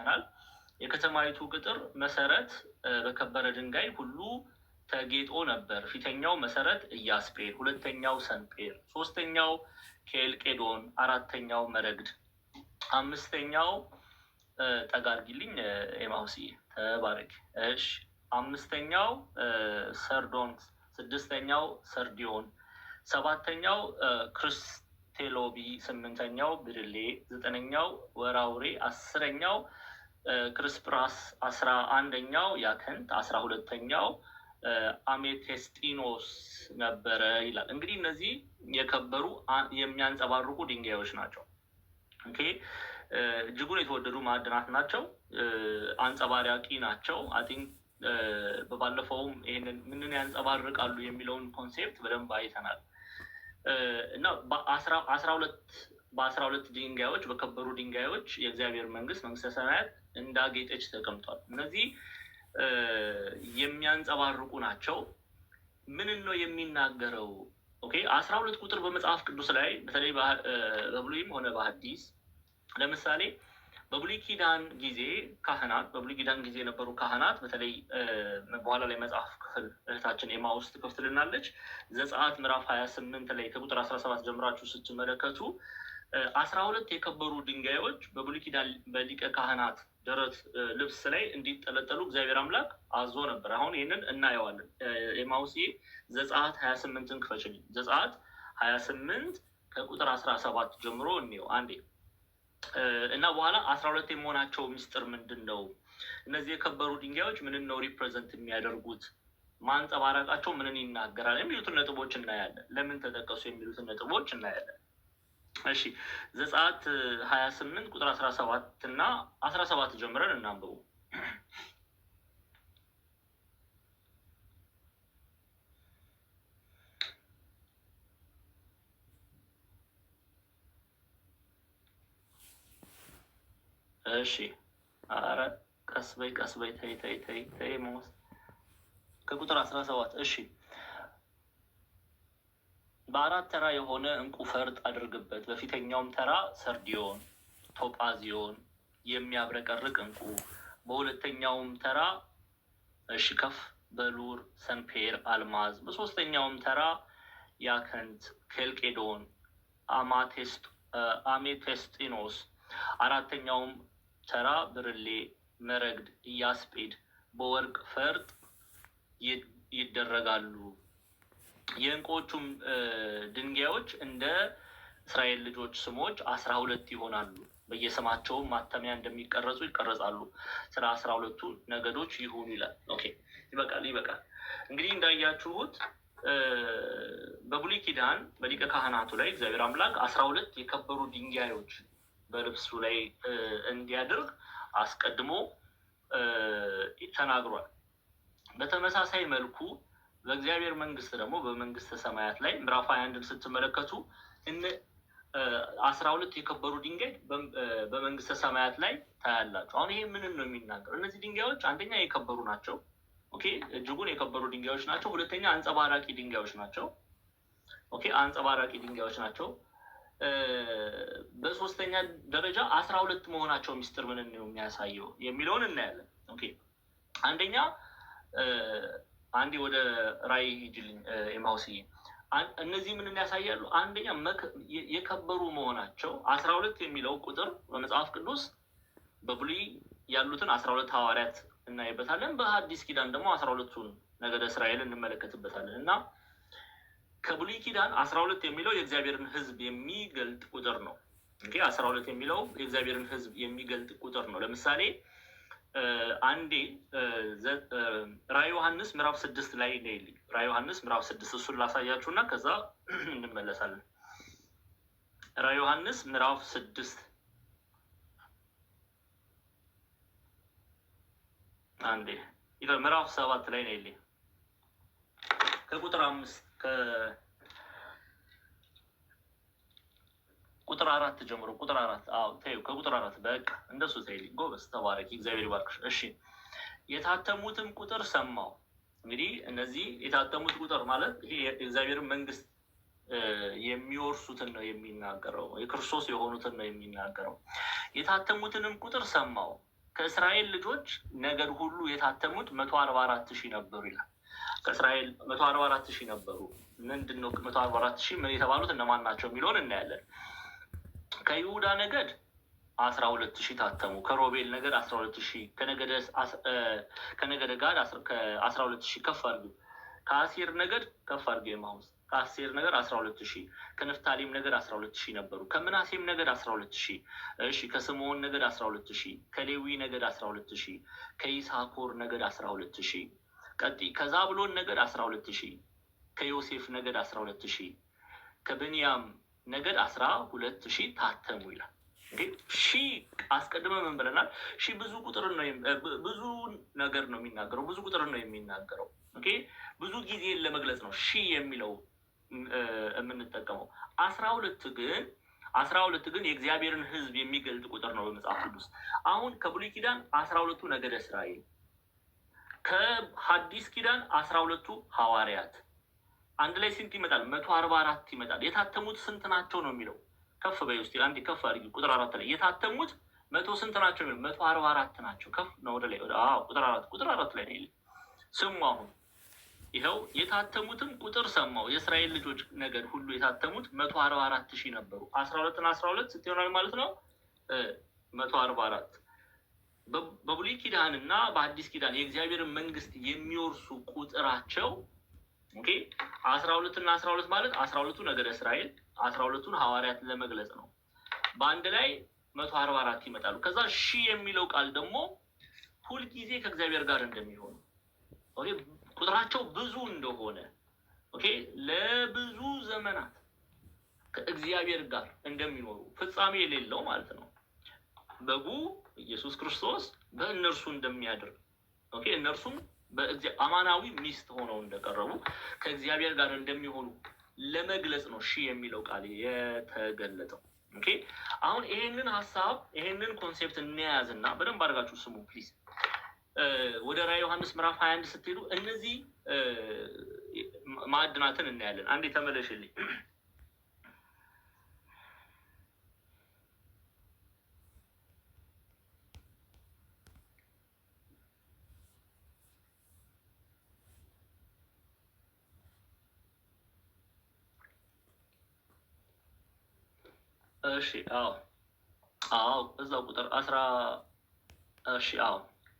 አይተናል። የከተማይቱ ቅጥር መሰረት በከበረ ድንጋይ ሁሉ ተጌጦ ነበር። ፊተኛው መሰረት ኢያስጴድ፣ ሁለተኛው ሰንፔር፣ ሶስተኛው ኬልቄዶን፣ አራተኛው መረግድ፣ አምስተኛው ጠጋርጊልኝ ኤማውሲ ተባረክ። እሺ አምስተኛው ሰርዶን፣ ስድስተኛው ሰርዲዮን፣ ሰባተኛው ክርስቴሎቢ፣ ስምንተኛው ብርሌ፣ ዘጠነኛው ወራውሬ፣ አስረኛው ክርስፕራስ፣ 11ኛው ያከንት፣ 12ኛው አሜቴስጢኖስ ነበረ ይላል። እንግዲህ እነዚህ የከበሩ የሚያንጸባርቁ ድንጋዮች ናቸው። ኦኬ እጅጉን የተወደዱ ማዕድናት ናቸው። አንጸባራቂ ናቸው። አቲንክ በባለፈውም ይሄንን ምንን ያንጸባርቃሉ የሚለውን ኮንሴፕት በደንብ አይተናል እና በ12 ድንጋዮች በከበሩ ድንጋዮች የእግዚአብሔር መንግስተ ሰማያት እንዳጌጠች ተቀምጧል። እነዚህ የሚያንጸባርቁ ናቸው። ምንን ነው የሚናገረው? ኦኬ 12 ቁጥር በመጽሐፍ ቅዱስ ላይ በተለይ በብሉይም ሆነ በሐዲስ ለምሳሌ በብሉይ ኪዳን ጊዜ የነበሩ ካህናት በተለይ በኋላ ላይ መጽሐፍ ክፍል እህታችን ኤማውስ ትከፍትልናለች። ዘጸአት ምዕራፍ 28 ላይ ከቁጥር 17 ጀምራችሁ ስትመለከቱ 12 የከበሩ ድንጋዮች በብሉይ ኪዳን በሊቀ ካህናት ደረት ልብስ ላይ እንዲጠለጠሉ እግዚአብሔር አምላክ አዞ ነበር። አሁን ይህንን እናየዋለን። ኤማውስ ዘጸአት 28ን ክፈችልኝ። ዘጸአት 28 ከቁጥር 17 ጀምሮ እንየው አንዴ እና በኋላ 12 የመሆናቸው ምስጢር ምንድን ነው? እነዚህ የከበሩ ድንጋዮች ምንን ነው ሪፕሬዘንት የሚያደርጉት? ማንጸባረቃቸው ምንን ይናገራል? የሚሉትን ነጥቦች እናያለን። ለምን ተጠቀሱ የሚሉትን ነጥቦች እናያለን። እሺ ዘጸአት 28 ቁጥር 17 እና 17 ጀምረን እናንብቡ። እሺ አረ ቀስ በይ ተይ ሞስ ከቁጥር 17 እሺ በአራት ተራ የሆነ እንቁ ፈርጥ አድርግበት። በፊተኛውም ተራ ሰርዲዮን፣ ቶጳዚዮን የሚያብረቀርቅ እንቁ፣ በሁለተኛውም ተራ ከፍ በሉር፣ ሰንፔር፣ አልማዝ፣ በሶስተኛውም ተራ ያከንት፣ ኬልቄዶን፣ አሜቴስጢኖስ፣ አራተኛውም ተራ ብርሌ፣ መረግድ፣ ኢያስጴድ በወርቅ ፈርጥ ይደረጋሉ። የእንቁዎቹም ድንጋዮች እንደ እስራኤል ልጆች ስሞች 12 ይሆናሉ። በየስማቸውም ማተሚያ እንደሚቀረጹ ይቀረጻሉ። ስለ 12ቱ ነገዶች ይሁኑ ይላል። ኦኬ ይበቃል። እንግዲህ እንዳያችሁት በብሉይ ኪዳን በሊቀ ካህናቱ ላይ እግዚአብሔር አምላክ 12 የከበሩ ድንጋዮች በልብሱ ላይ እንዲያደርግ አስቀድሞ ተናግሯል። በተመሳሳይ መልኩ በእግዚአብሔር መንግስት ደግሞ በመንግስተ ሰማያት ላይ ምዕራፍ 21ን ስትመለከቱ 12 የከበሩ ድንጋይ በመንግስተ ሰማያት ላይ ታያላችሁ። አሁን ይሄ ምንን ነው የሚናገረው? እነዚህ ድንጋዮች አንደኛ የከበሩ ናቸው። ኦኬ እጅጉን የከበሩ ድንጋዮች ናቸው። ሁለተኛ አንጸባራቂ ድንጋዮች ናቸው። ኦኬ አንጸባራቂ ድንጋዮች ናቸው። በሶስተኛ ደረጃ 12 መሆናቸው ሚስጥር ምንን ነው የሚያሳየው የሚለውን እናያለን። ኦኬ አንደኛ አንዴ ወደ ራእይ ሂጅልኝ ኤማውሲ። እነዚህ ምንን ያሳያሉ? አንደኛ የከበሩ መሆናቸው 12 የሚለው ቁጥር በመጽሐፍ ቅዱስ በብሉይ ያሉትን 12 ሐዋርያት እናይበታለን። በሐዲስ ኪዳን ደግሞ 12ቱን ነገደ እስራኤል እንመለከትበታለን እና ከብሉይ ኪዳን 12 የሚለው የእግዚአብሔርን ሕዝብ የሚገልጥ ቁጥር ነው። እንግዲህ 12 የሚለው የእግዚአብሔርን ሕዝብ የሚገልጥ ቁጥር ነው። ለምሳሌ አንዴ ራዕየ ዮሐንስ ምዕራፍ 6 ላይ ነይልኝ። ራዕየ ዮሐንስ ምዕራፍ 6 እሱን ላሳያችሁና ከዛ እንመለሳለን። ራዕየ ዮሐንስ ምዕራፍ 6 አንዴ ምዕራፍ 7 ላይ ነይልኝ ከቁጥር 5 ቁጥር 4 ጀምሮ ቁጥር 4 ተይው ከቁጥር 4 በቃ እንደሱ ተይልኝ። ጎበዝ ተባረኪ፣ እግዚአብሔር ይባርክሽ። እሺ የታተሙትም ቁጥር ሰማው። እንግዲህ እነዚህ የታተሙት ቁጥር ማለት ይሄ የእግዚአብሔርን መንግስት የሚወርሱትን ነው የሚናገረው፣ የክርስቶስ የሆኑትን ነው የሚናገረው። የታተሙትንም ቁጥር ሰማው። ከእስራኤል ልጆች ነገድ ሁሉ የታተሙት 144,000 ነበሩ ይላል። ከእስራኤል 144,000 ነበሩ። ምንድን ነው 144,000 ምን የተባሉት እነማን ናቸው የሚለውን እናያለን። ከይሁዳ ነገድ 12,000 ታተሙ። ከሮቤል ነገድ 12,000፣ ከነገደ ጋድ 12,000 ከፍ አድርጉ። ከአሴር ነገድ ከፍ አድርጉ። የማውስ ከአሴር ነገድ 12,000፣ ከንፍታሌም ነገድ 12,000 ነበሩ። ከምናሴም ነገድ 12,000። እሺ፣ ከስምዖን ነገድ 12,000፣ ከሌዊ ነገድ 12,000፣ ከይሳኮር ነገድ 12,000። ቀጥይ። ከዛብሎን ነገድ 12,000፣ ከዮሴፍ ነገድ 12,000፣ ከብንያም ነገድ 12,000 ታተሙ ይላል። ሺህ አስቀድመ ምን ብለናል? ሺህ ብዙ ቁጥር ነው፣ ብዙ ነገር ነው የሚናገረው፣ ብዙ ቁጥር ነው የሚናገረው። ብዙ ጊዜን ለመግለጽ ነው ሺህ የሚለው የምንጠቀመው። 12 ግን የእግዚአብሔርን ሕዝብ የሚገልጥ ቁጥር ነው በመጽሐፍ ቅዱስ። አሁን ከብሉይ ኪዳን 12ቱ ነገደ እስራኤል፣ ከሐዲስ ኪዳን 12ቱ ሐዋርያት አንድ ላይ ስንት ይመጣል? 144 ይመጣል። የታተሙት ስንት ናቸው ነው የሚለው። ከፍ በይ ውስጥ አንድ ከፍ አድርጊ። ቁጥር 4 ላይ የታተሙት 100 ስንት ናቸው የሚለው 144 ናቸው። ከፍ ነው ወደ ላይ። ቁጥር 4 ላይ ነው። ስሙ አሁን ይኸው የታተሙትም ቁጥር ሰማው። የእስራኤል ልጆች ነገድ ሁሉ የታተሙት 144,000 ነበሩ። 12 እና 12 ስንት ይሆናል ማለት ነው? 144። በብሉይ ኪዳን እና በአዲስ ኪዳን የእግዚአብሔርን መንግስት የሚወርሱ ቁጥራቸው 12 እና 12 ማለት 12ቱ ነገደ እስራኤል 12ቱን ሐዋርያትን ለመግለጽ ነው። በአንድ ላይ 144 ይመጣሉ። ከዛ ሺህ የሚለው ቃል ደግሞ ሁልጊዜ ከእግዚአብሔር ጋር እንደሚሆኑ ቁጥራቸው ብዙ እንደሆነ ለብዙ ዘመናት ከእግዚአብሔር ጋር እንደሚኖሩ ፍጻሜ የሌለው ማለት ነው። በጉ ኢየሱስ ክርስቶስ በእነርሱ እንደሚያድር እነርሱም አማናዊ ሚስት ሆነው እንደቀረቡ ከእግዚአብሔር ጋር እንደሚሆኑ ለመግለጽ ነው ሺህ የሚለው ቃል የተገለጠው። አሁን ይሄንን ሀሳብ ይሄንን ኮንሴፕት እንያዝና በደንብ አድርጋችሁ ስሙ ፕሊዝ። ወደ ራዕየ ዮሐንስ ምዕራፍ 21 ስትሄዱ እነዚህ ማዕድናትን እናያለን። አንዴ ተመለሽልኝ። እሺ አዎ እዛው ቁጥር 10 እሺ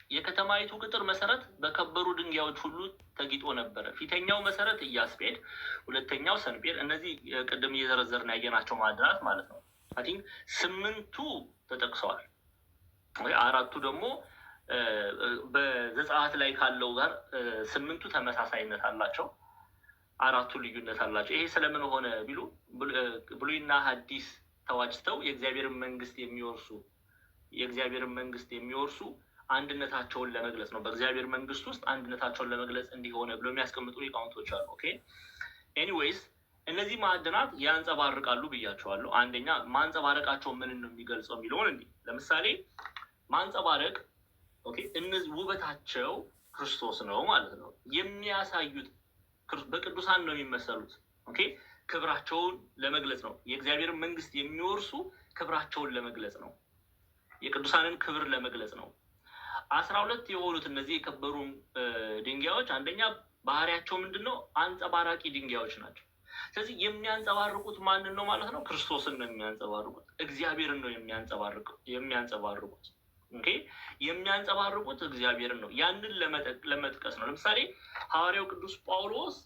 የከተማይቱ ቅጥር መሰረት በከበሩ ድንጋዮች ሁሉ ተጊጦ ነበረ። ፊተኛው መሰረት ኢያስጲድ፣ ሁለተኛው ሰንፔር። እነዚህ ቅድም እየዘረዘርን ያየናቸው ማዕድናት ማለት ነው። አይ ቲንክ 8ቱ ተጠቅሰዋል፣ አራቱ ደግሞ በዘጸአት ላይ ካለው ጋር 8ቱ ተመሳሳይነት አላቸው፣ አራቱ ልዩነት አላቸው። ይሄ ስለምን ሆነ ቢሉ ብሉይና ሐዲስ ተዋጅተው የእግዚአብሔርን መንግስት የሚወርሱ አንድነታቸውን ለመግለጽ ነው። በእግዚአብሔር መንግስት ውስጥ አንድነታቸውን ለመግለጽ እንዲሆነ ብሎ የሚያስቀምጡ ሊቃውንቶች አሉ። ኤኒዌይስ እነዚህ ማዕድናት ያንጸባርቃሉ ብያቸዋለሁ። አንደኛ ማንጸባረቃቸው ምን ነው የሚገልጸው የሚለውን እንዲህ ለምሳሌ ማንጸባረቅ እነዚህ ውበታቸው ክርስቶስ ነው ማለት ነው። የሚያሳዩት በቅዱሳን ነው የሚመሰሉት። ክብራቸውን ለመግለጽ ነው። የእግዚአብሔርን መንግስት የሚወርሱ ክብራቸውን ለመግለጽ ነው። የቅዱሳንን ክብር ለመግለጽ ነው። 12 የሆኑት እነዚህ የከበሩ ድንጋዮች አንደኛ ባህሪያቸው ምንድን ነው? አንጸባራቂ ድንጋዮች ናቸው። ስለዚህ የሚያንጸባርቁት ማንን ነው ማለት ነው? ክርስቶስን ነው የሚያንጸባርቁት። እግዚአብሔርን ነው የሚያንጸባርቁት። የሚያንጸባርቁት እግዚአብሔርን ነው። ያንን ለመጥቀስ ነው። ለምሳሌ ሐዋርያው ቅዱስ ጳውሎስ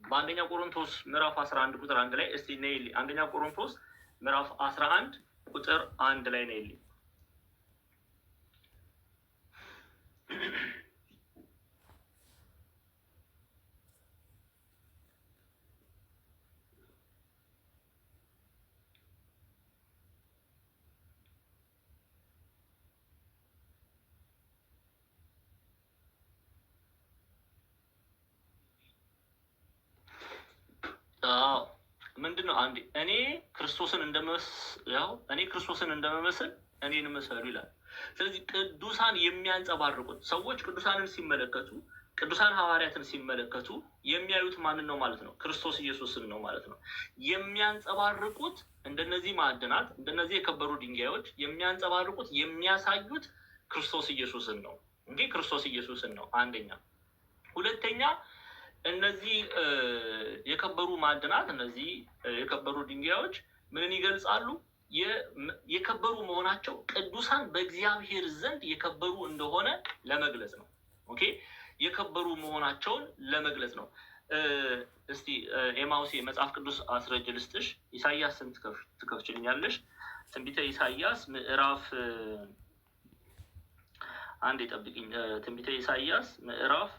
በአንደኛ ቆሮንቶስ ምዕራፍ 11 ቁጥር 1 ላይ እስቲ ነይልኝ። አንደኛ ቆሮንቶስ ምዕራፍ 11 ቁጥር 1 ላይ ነይልኝ። ምንድን ነው? አንዴ እኔ ክርስቶስን እንደመመስል እኔን ምሰሉ ይላል። ስለዚህ ቅዱሳን የሚያንጸባርቁት ሰዎች ቅዱሳንን ሲመለከቱ፣ ቅዱሳን ሐዋርያትን ሲመለከቱ የሚያዩት ማንን ነው ማለት ነው? ክርስቶስ ኢየሱስን ነው ማለት ነው። የሚያንጸባርቁት እንደነዚህ ማዕድናት፣ እንደነዚህ የከበሩ ድንጋዮች የሚያንጸባርቁት የሚያሳዩት ክርስቶስ ኢየሱስን ነው። እንግዲህ ክርስቶስ ኢየሱስን ነው አንደኛ። ሁለተኛ እነዚህ የከበሩ ማዕድናት፣ እነዚህ የከበሩ ድንጋዮች ምንን ይገልጻሉ? የከበሩ መሆናቸው ቅዱሳን በእግዚአብሔር ዘንድ የከበሩ እንደሆነ ለመግለጽ ነው። ኦኬ፣ የከበሩ መሆናቸውን ለመግለጽ ነው። እስቲ ኤማውሴ መጽሐፍ ቅዱስ አስረጅ ልስጥሽ። ኢሳያስን ትከፍችልኛለሽ? ትንቢተ ኢሳያስ ምዕራፍ አንድ የጠብቅኝ። ትንቢተ ኢሳያስ ምዕራፍ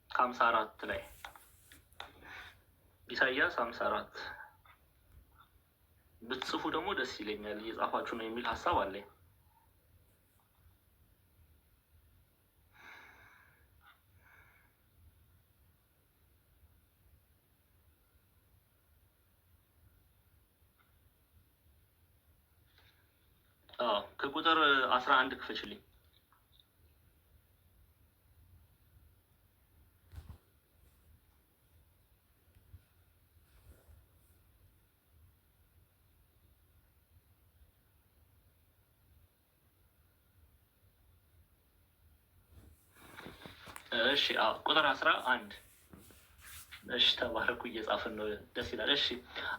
54 ላይ ኢሳያስ 54 ብትጽፉ ደግሞ ደስ ይለኛል። እየጻፋችሁ ነው የሚል ሀሳብ አለኝ። ከቁጥር 11 ክፈችልኝ። እሺ ቁጥር 11 እሺ፣ ተባረኩ። እየጻፍን ነው፣ ደስ ይላል። እሺ፣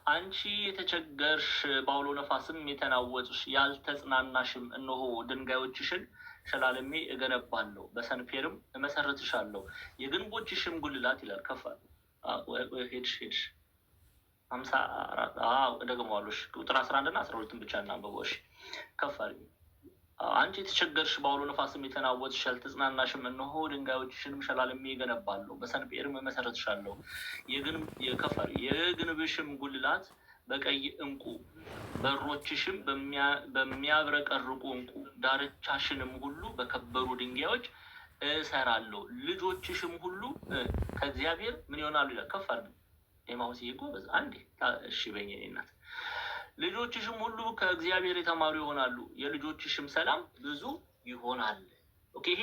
አንቺ የተቸገርሽ በአውሎ ነፋስም የተናወጥሽ ያልተጽናናሽም፣ እነሆ ድንጋዮችሽን ሸላልሜ እገነባለሁ፣ በሰንፔርም እመሰርትሻለሁ፣ የግንቦችሽም ጉልላት ይላል። ከፋል ሄድሽ 54 ደግመዋለሽ። ቁጥር 11 እና 12 ብቻ እናንብበው። እሺ፣ ከፋል አንቺ የተቸገርሽ በአውሎ ነፋስም የተናወጥሽ ያልተጽናናሽም፣ እነሆ ድንጋዮችሽንም ሸላልሜ እገነባለሁ፣ በሰንፔርም እመሰርትሻለሁ፣ የግንብሽም ጉልላት በቀይ ዕንቁ፣ በሮችሽም በሚያብረቀርቁ ዕንቁ፣ ዳርቻሽንም ሁሉ በከበሩ ድንጋዮች እሰራለሁ፣ ልጆችሽም ሁሉ ከእግዚአብሔር ምን ይሆናሉ ይላል። ከፋል ኤማውስ ጎበዝ አንዴ። እሺ በኝ እናት ልጆችሽም ሁሉ ከእግዚአብሔር የተማሩ ይሆናሉ፣ የልጆችሽም ሰላም ብዙ ይሆናል። ኦኬ፣ ይሄ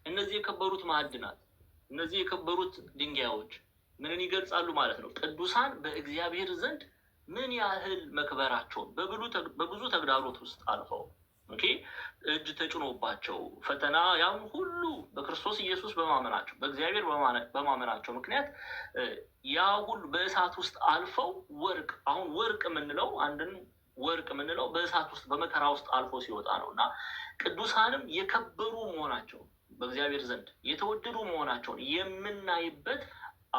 እነዚህ የከበሩት ማዕድናት፣ እነዚህ የከበሩት ድንጋዮች ምንን ይገልጻሉ ማለት ነው? ቅዱሳን በእግዚአብሔር ዘንድ ምን ያህል መክበራቸውን በብዙ ተግዳሮት ውስጥ አልፈው እጅ ተጭኖባቸው ፈተና ያም ሁሉ በክርስቶስ ኢየሱስ በማመናቸው በእግዚአብሔር በማመናቸው ምክንያት ያ ሁሉ በእሳት ውስጥ አልፈው ወርቅ፣ አሁን ወርቅ የምንለው አንድን ወርቅ የምንለው በእሳት ውስጥ በመከራ ውስጥ አልፎ ሲወጣ ነው። እና ቅዱሳንም የከበሩ መሆናቸው በእግዚአብሔር ዘንድ የተወደዱ መሆናቸውን የምናይበት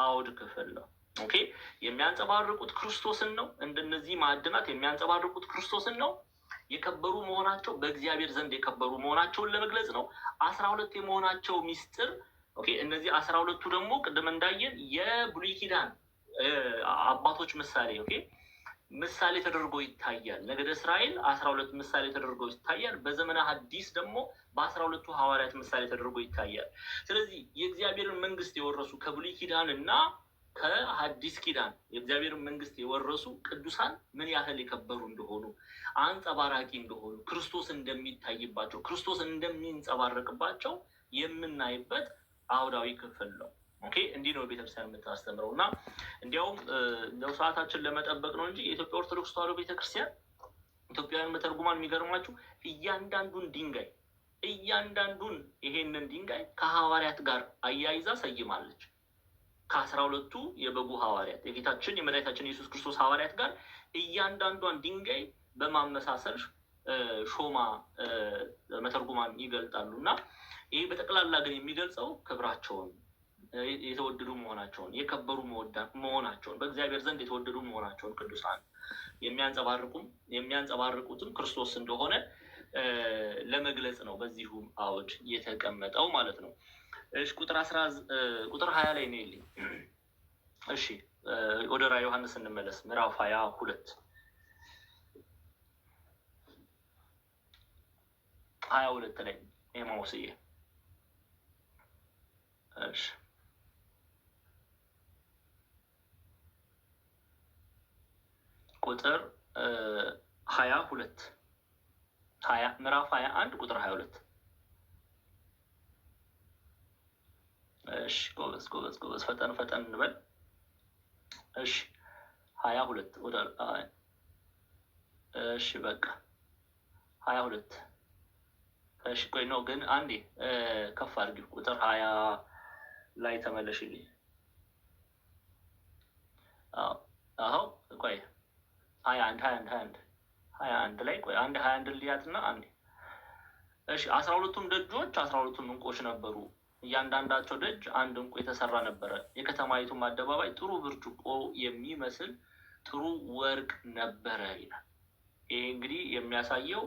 አውድ ክፍል ነው። ኦኬ፣ የሚያንጸባርቁት ክርስቶስን ነው። እንደነዚህ ማዕድናት የሚያንጸባርቁት ክርስቶስን ነው። የከበሩ መሆናቸው በእግዚአብሔር ዘንድ የከበሩ መሆናቸውን ለመግለጽ ነው። 12 የመሆናቸው ሚስጥር። ኦኬ፣ እነዚህ 12ቱ ደግሞ ቅድም እንዳየን የብሉይ ኪዳን አባቶች ምሳሌ ምሳሌ ተደርጎ ይታያል። ነገደ እስራኤል 12 ምሳሌ ተደርጎ ይታያል። በዘመነ ሐዲስ ደግሞ በ12ቱ ሐዋርያት ምሳሌ ተደርጎ ይታያል። ስለዚህ የእግዚአብሔርን መንግስት የወረሱ ከብሉይ ኪዳን እና ከሐዲስ ኪዳን የእግዚአብሔርን መንግስት የወረሱ ቅዱሳን ምን ያህል የከበሩ እንደሆኑ፣ አንጸባራቂ እንደሆኑ፣ ክርስቶስ እንደሚታይባቸው፣ ክርስቶስ እንደሚንጸባረቅባቸው የምናይበት አውዳዊ ክፍል ነው። ኦኬ፣ እንዲህ ነው ቤተክርስቲያን የምታስተምረው። እና እንዲያውም እንደው ሰዓታችን ለመጠበቅ ነው እንጂ የኢትዮጵያ ኦርቶዶክስ ተዋሕዶ ቤተክርስቲያን ኢትዮጵያውያን መተርጉማን የሚገርማችሁ እያንዳንዱን ይሄንን ድንጋይ ከሐዋርያት ጋር አያይዛ ሰይማለች። ከ12ቱ የበጉ ሐዋርያት የጌታችን የመድኃኒታችን የኢየሱስ ክርስቶስ ሐዋርያት ጋር እያንዳንዷን ድንጋይ በማመሳሰል ሾማ መተርጉማን ይገልጣሉ። እና ይህ በጠቅላላ ግን የሚገልጸው ክብራቸውን፣ የተወደዱ መሆናቸውን፣ የከበሩ መሆናቸውን፣ በእግዚአብሔር ዘንድ የተወደዱ መሆናቸውን ቅዱሳን የሚያንጸባርቁትም ክርስቶስ እንደሆነ ለመግለጽ ነው በዚሁ አውድ የተቀመጠው ማለት ነው። እሺ፣ ቁጥር 20 ላይ ነው ይልኝ። እሺ፣ ወደ ራዕየ ዮሐንስ እንመለስ። ምዕራፍ 22 ላይ ኤማውስዬ። እሺ፣ ቁጥር 22 ምዕራፍ 21 ቁጥር 22። እሺ፣ ጎበዝ ፈጠን እንበል። እሺ፣ 22 ወደ እሺ በቃ 22 እሺ ቆይ ነው ግን አንዴ ከፍ አድርጊ ቁጥር 20 ላይ ተመለሽልኝ። አዎ ቆይ 21 ላይ ቆይ 21 ልያትና አንዴ እሺ 12ቱም ደጆች 12ቱም ዕንቆች ነበሩ። እያንዳንዳቸው ደጅ አንድ ዕንቁ የተሰራ ነበረ። የከተማይቱም አደባባይ ጥሩ ብርጭቆ የሚመስል ጥሩ ወርቅ ነበረ ይላል። ይሄ እንግዲህ የሚያሳየው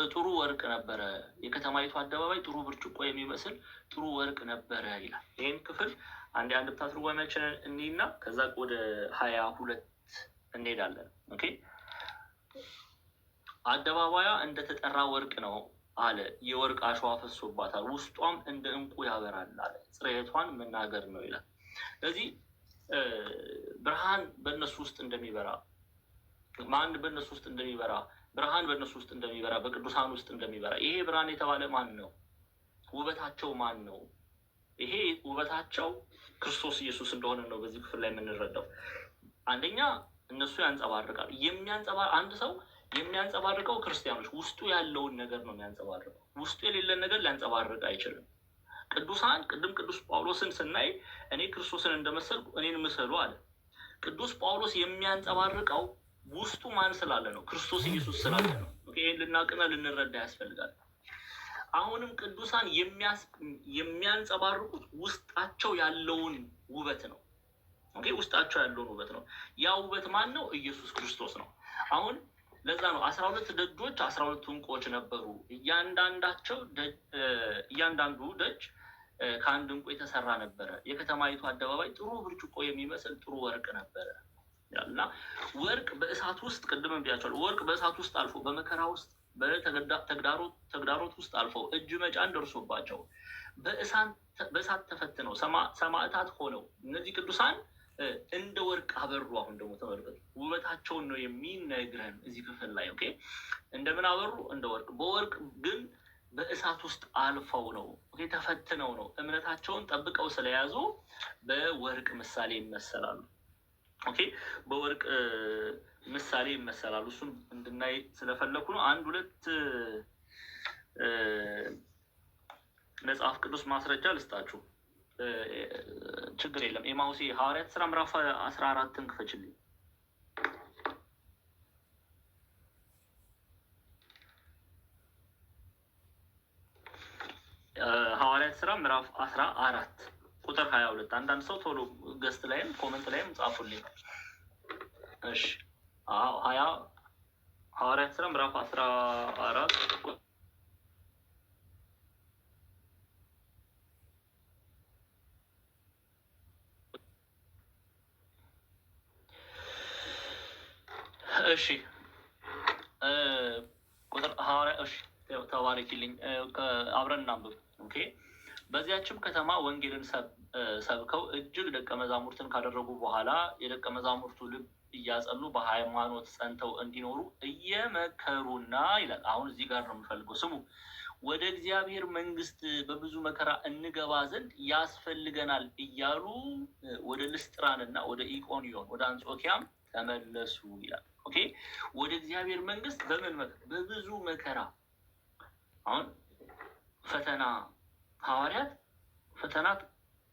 ጥሩ ወርቅ ነበረ። የከተማይቱ አደባባይ ጥሩ ብርጭቆ የሚመስል ጥሩ ወርቅ ነበረ ይላል። ይህን ክፍል አንድ ትርጓሜያችንን እኒና ከዛ ወደ 22 እንሄዳለን። ኦኬ አደባባያ እንደተጠራ ወርቅ ነው አለ። የወርቅ አሸዋ ፈሶባታል፣ ውስጧም እንደ ዕንቁ ያበራል አለ። ጽሬቷን መናገር ነው ይላል። ስለዚህ ብርሃን በእነሱ ውስጥ እንደሚበራ ማን በእነሱ ውስጥ እንደሚበራ ብርሃን በእነሱ ውስጥ እንደሚበራ በቅዱሳን ውስጥ እንደሚበራ ይሄ ብርሃን የተባለ ማን ነው? ውበታቸው ማን ነው? ይሄ ውበታቸው ክርስቶስ ኢየሱስ እንደሆነ ነው በዚህ ክፍል ላይ የምንረዳው። አንደኛ እነሱ ያንጸባርቃል። አንድ ሰው የሚያንጸባርቀው ክርስቲያኖች ውስጡ ያለውን ነገር ነው የሚያንጸባርቀው። ውስጡ የሌለን ነገር ሊያንጸባርቅ አይችልም። ቅዱሳን ቅዱስ ጳውሎስን ስናይ እኔ ክርስቶስን እንደመሰልኩ እኔን ምሰሉ አለ። ቅዱስ ጳውሎስ የሚያንጸባርቀው ውስጡ ማን ስላለ ነው? ክርስቶስ ኢየሱስ ስላለ ነው። ይህን ልናቅና ልንረዳ ያስፈልጋል። አሁንም ቅዱሳን የሚያንጸባርቁት ውስጣቸው ያለውን ውበት ነው። ውስጣቸው ያለውን ውበት ነው። ያ ውበት ማን ነው? ኢየሱስ ክርስቶስ ነው። አሁን ለዛ ነው 12 ደጆች 12 ዕንቆች ነበሩ። እያንዳንዱ ደጅ ከአንድ ዕንቁ የተሰራ ነበረ። የከተማይቱ አደባባይ ጥሩ ብርጭቆ የሚመስል ጥሩ ወርቅ ነበረ እና ወርቅ በእሳት ውስጥ ቅድም ብያቸዋለሁ። ወርቅ በእሳት ውስጥ አልፎ በመከራ ውስጥ ተግዳሮት ውስጥ አልፈው እጅ መጫን ደርሶባቸው በእሳት ተፈትነው ሰማዕታት ሆነው እነዚህ ቅዱሳን እንደ ወርቅ አበሩ። አሁን ደግሞ ተመልከቱ፣ ውበታቸውን ነው የሚነግረን እዚህ ክፍል ላይ። ኦኬ እንደምን አበሩ? እንደ ወርቅ። በወርቅ ግን በእሳት ውስጥ አልፈው ነው፣ ተፈትነው ነው። እምነታቸውን ጠብቀው ስለያዙ በወርቅ ምሳሌ ይመሰላሉ። ኦኬ በወርቅ ምሳሌ ይመሰላሉ። እሱን እንድናይ ስለፈለኩ ነው። 1-2 መጽሐፍ ቅዱስ ማስረጃ ልስጣችሁ፣ ችግር የለም። ኤማሁሴ ሐዋርያት ሥራ ምዕራፍ 14 ክፈችልኝ። ሐዋርያት ሥራ ምዕራፍ 14 ቁጥር 22። አንዳንድ ሰው ቶሎ ገስት ላይም ኮመንት ላይም ጻፉልኝ። እሺ ሐዋርያት ሥራ ምዕራፍ 14 እሺ ቁጥር ተባረኪልኝ። አብረን እናንብብ። ኦኬ በዚያችም ከተማ ወንጌልን ሰብከው እጅግ ደቀ መዛሙርትን ካደረጉ በኋላ የደቀ መዛሙርቱ ልብ እያጸኑ በሃይማኖት ጸንተው እንዲኖሩ እየመከሩና ይላል። አሁን እዚህ ጋር ነው የምፈልገው፣ ስሙ። ወደ እግዚአብሔር መንግስት በብዙ መከራ እንገባ ዘንድ ያስፈልገናል እያሉ ወደ ልስጥራንና ወደ ኢቆንዮን ወደ አንጾኪያም ተመለሱ ይላል። ኦኬ ወደ እግዚአብሔር መንግስት በብዙ መከራ። አሁን ፈተና ሐዋርያት ፈተናት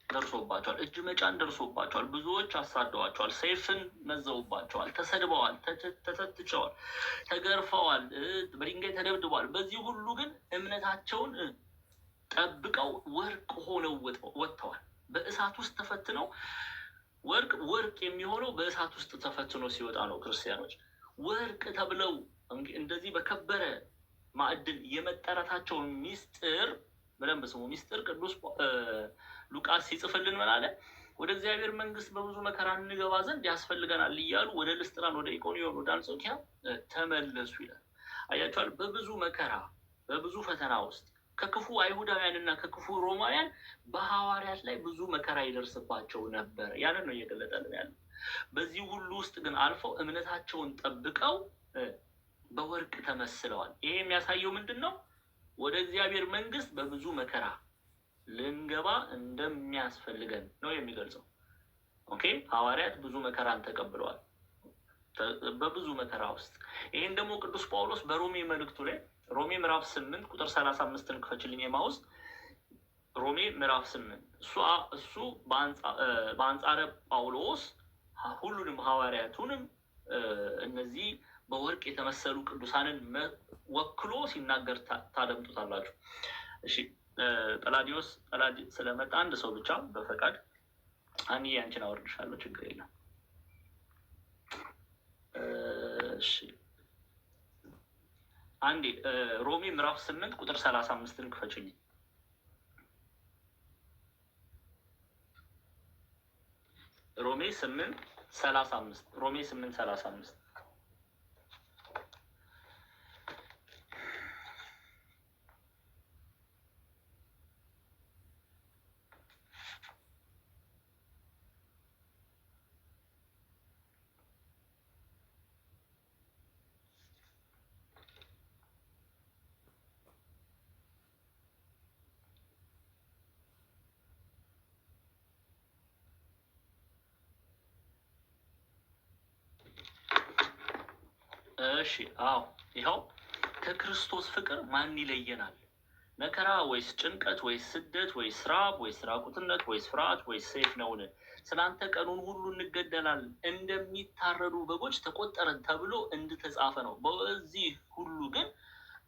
ደርሶባቸዋል። እጅ መጫን ደርሶባቸዋል። ብዙዎች አሳደዋቸዋል። ሰይፍን መዘውባቸዋል። ተሰድበዋል፣ ተተትቸዋል፣ ተገርፈዋል፣ በድንጋይ ተደብድበዋል። በዚህ ሁሉ ግን እምነታቸውን ጠብቀው ወርቅ ሆነው ወጥተዋል። በእሳት ውስጥ ተፈትነው ወርቅ የሚሆነው በእሳት ውስጥ ተፈትኖ ሲወጣ ነው። ክርስቲያኖች ወርቅ ተብለው እንደዚህ በከበረ ማዕድን የመጠራታቸውን ሚስጥር በደንብ ስሙ። ሚስጥር ቅዱስ ሉቃስ ሲጽፍልን ምን አለ? ወደ እግዚአብሔር መንግስት በብዙ መከራ እንገባ ዘንድ ያስፈልገናል እያሉ ወደ ልስጥራን፣ ወደ ኢቆንዮን፣ ወደ አንጾኪያ ተመለሱ ይላል። አያቸዋል። በብዙ መከራ በብዙ ፈተና ውስጥ ከክፉ አይሁዳውያን እና ከክፉ ሮማውያን በሐዋርያት ላይ ብዙ መከራ ይደርስባቸው ነበር። ያንን ነው እየገለጠልን ያለ። በዚህ ሁሉ ውስጥ ግን አልፈው እምነታቸውን ጠብቀው በወርቅ ተመስለዋል። ይሄ የሚያሳየው ምንድን ነው? ወደ እግዚአብሔር መንግስት በብዙ መከራ ልንገባ እንደሚያስፈልገን ነው የሚገልጸው። ኦኬ ሐዋርያት ብዙ መከራን ተቀብለዋል በብዙ መከራ ውስጥ። ይህን ደግሞ ቅዱስ ጳውሎስ በሮሜ መልእክቱ ላይ ሮሜ ምዕራፍ 8 ቁጥር 35 ክፈችልኝ ኤማሁስ። ሮሜ ምዕራፍ 8 እሱ በአንጻረ ጳውሎስ ሁሉንም ሐዋርያቱንም እነዚህ በወርቅ የተመሰሉ ቅዱሳንን ወክሎ ሲናገር ታደምጡታላችሁ። እሺ ጠላዲዮስ ስለመጣ አንድ ሰው ብቻ በፈቃድ አንዬ አንቺን አወርድሻለሁ፣ ችግር የለም። እሺ አንዴ ሮሜ ምዕራፍ 8 ቁጥር 35 ክፈችልኝ። ሮሜ 8:35 ሮሜ 8:35 እሺ አዎ ይኸው ከክርስቶስ ፍቅር ማን ይለየናል? መከራ ወይስ ጭንቀት ወይስ ስደት ወይስ ራብ ወይስ ራቁትነት ወይስ ፍርሃት ወይስ ሰይፍ ነውን? ስላንተ ቀኑን ሁሉ እንገደላለን፣ እንደሚታረዱ በጎች ተቆጠረን ተብሎ እንደተጻፈ ነው። በዚህ ሁሉ ግን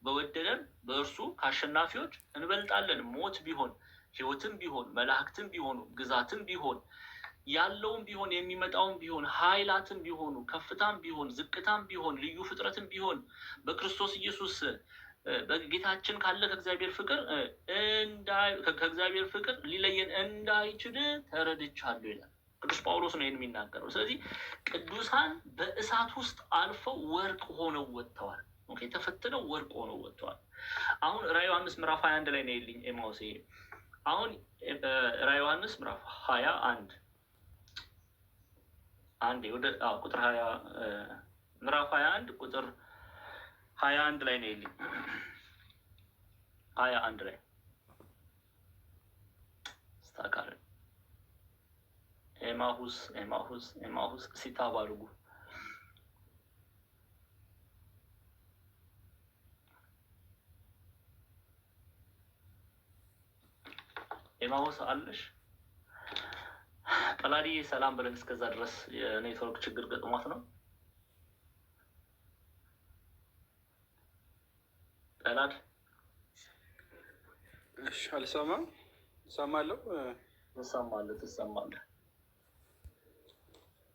በወደደን በእርሱ ከአሸናፊዎች እንበልጣለን። ሞት ቢሆን ሕይወትም ቢሆን መላእክትም ቢሆኑ ግዛትም ቢሆን ያለውም ቢሆን የሚመጣውም ቢሆን ኃይላትም ቢሆኑ ከፍታም ቢሆን ዝቅታም ቢሆን ልዩ ፍጥረትም ቢሆን በክርስቶስ ኢየሱስ በጌታችን ካለ ከእግዚአብሔር ፍቅር ሊለየን እንዳይችል ተረድቻለሁ ይላል ቅዱስ ጳውሎስ ነው ይህን የሚናገረው። ስለዚህ ቅዱሳን በእሳት ውስጥ አልፈው ወርቅ ሆነው ወጥተዋል። ተፈትነው ወርቅ ሆነው ወጥተዋል። አሁን ራዕየ ዮሐንስ ምዕራፍ 21 ላይ ነው የልኝ ኤማውስ። አሁን ራዕየ ዮሐንስ ምዕራፍ 21 አንዴ ወደ ቁጥር 20 ምዕራፍ 21 ቁጥር 21 ላይ ነው የልኝ 21 ላይ ስታካር ኤማሁስ ሲታባርጉ ኤማሁስ አለሽ? ጠላዲ ሰላም ብለን እስከዛ ድረስ የኔትወርክ ችግር ገጥሟት ነው። ጠላድ እሺ፣ አልሰማም። እሰማለሁ። ትሰማለህ።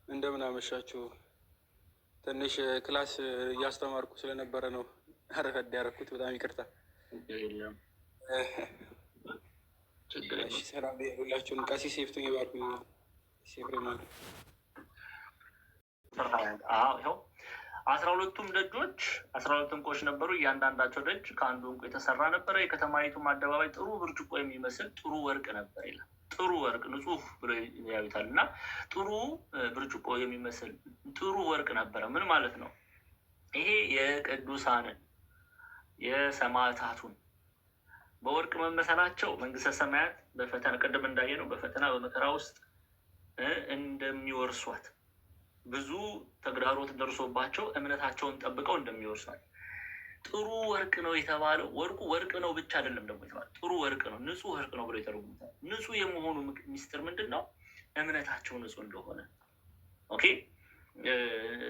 እንደምን አመሻችሁ። ትንሽ ክላስ እያስተማርኩ ስለነበረ ነው አረፈድ ያደረኩት። በጣም ይቅርታ። እሺ፣ ሰላም ሁላችሁንም። ቀሲስ ሴፍቱን ይባርኩኝ። ሴፍሬማን ይኸው 12ቱም ደጆች 12 ዕንቆች ነበሩ። እያንዳንዳቸው ደጅ ከአንዱ ዕንቁ የተሰራ ነበረ። የከተማይቱም አደባባይ ጥሩ ብርጭቆ የሚመስል ጥሩ ወርቅ ነበር ይላል። ጥሩ ወርቅ ንጹህ ብሎ ያዩታል። እና ጥሩ ብርጭቆ የሚመስል ጥሩ ወርቅ ነበረ። ምን ማለት ነው? ይሄ የቅዱሳንን የሰማዕታቱን በወርቅ መመሰላቸው መንግስተ ሰማያት በፈተና ቅድም እንዳየነው በፈተና በመከራ ውስጥ እንደሚወርሷት ብዙ ተግዳሮት ደርሶባቸው እምነታቸውን ጠብቀው እንደሚወርሷት ጥሩ ወርቅ ነው የተባለው። ወርቅ ነው ብቻ አይደለም ደግሞ የተባለው ጥሩ ወርቅ ነው፣ ንጹህ ወርቅ ነው ብሎ የተረጉሙታል። ንጹህ የመሆኑ ሚስጥር ምንድን ነው? እምነታቸው ንጹህ እንደሆነ። ኦኬ